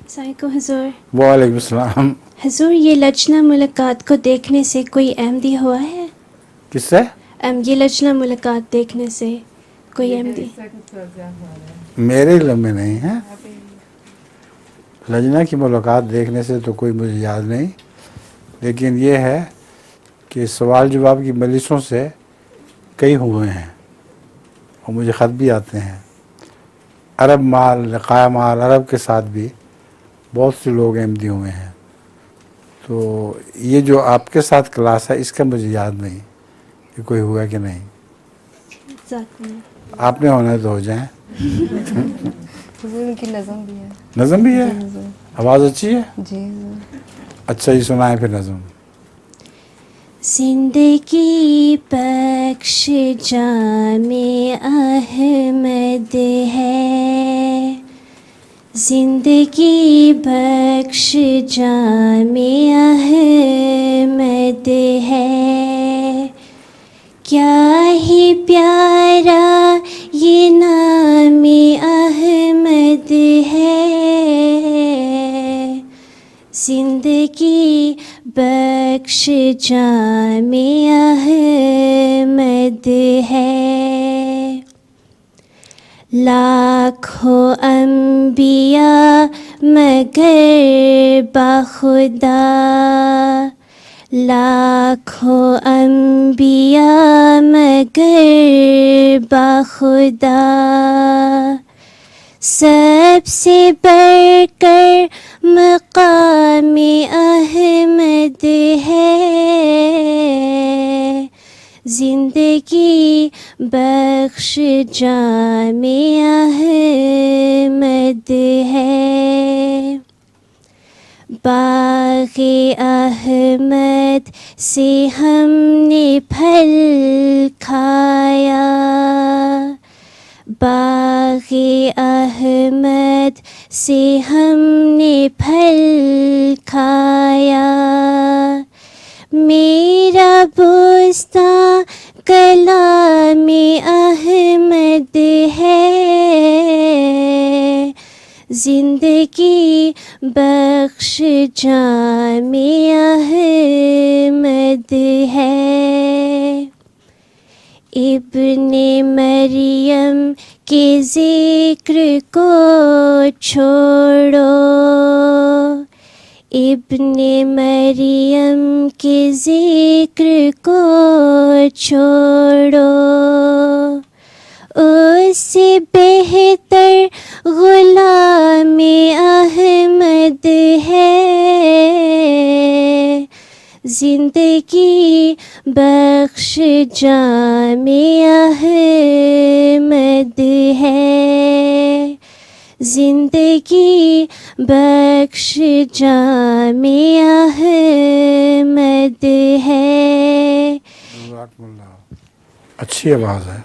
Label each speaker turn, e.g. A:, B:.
A: السلام علیکم حضور.
B: وعلیکم السلام.
A: حضور یہ لجنہ ملاقات کو دیکھنے سے کوئی احمدی ہوا ہے؟
B: کس سے؟
A: یہ لجنہ ملاقات دیکھنے سے کوئی احمدی؟
B: میرے علم میں نہیں ہے. لجنہ کی ملاقات دیکھنے سے تو کوئی مجھے یاد نہیں، لیکن یہ ہے کہ سوال جواب کی مجلسوں سے کئی ہوئے ہیں اور مجھے خط بھی آتے ہیں. عرب مال لقاء مال عرب کے ساتھ بھی بہت سے لوگ احمدی ہوئے ہیں. تو یہ جو آپ کے ساتھ کلاس ہے اس کا مجھے یاد نہیں کہ کوئی ہوا کہ نہیں. آپ نے ہونا ہے تو ہو جائیں.
C: حضور کی نظم بھی ہے.
B: نظم بھی ہے؟ آواز اچھی ہے.
C: جی.
B: اچھا جی سنائیں پھر نظم.
A: زندگی بخش جام احمد ہے، زندگی بخش جام احمد ہے، کیا ہی پیارا یہ نام احمد ہے، زندگی بخش جام احمد ہے. لاکھوں انبیاء مگر بخدا، لاکھوں انبیاء مگر بخدا، سب سے بڑھ کر مقام احمد ہے، زندگی بخش جام احمد ہے. باغ احمد سے ہم نے پھل کھایا، باغ احمد سے ہم نے پھل کھایا، میرا بستاں کلام احمد ہے، زندگی بخش جام احمد ہے. ابن مریم کے ذکر کو چھوڑو، ابن مریم کے ذکر کو چھوڑو، اس سے بہتر غلام احمد ہے، زندگی بخش جام احمد ہے، زندگی بخش جام احمد ہے.
B: اچھی آواز ہے.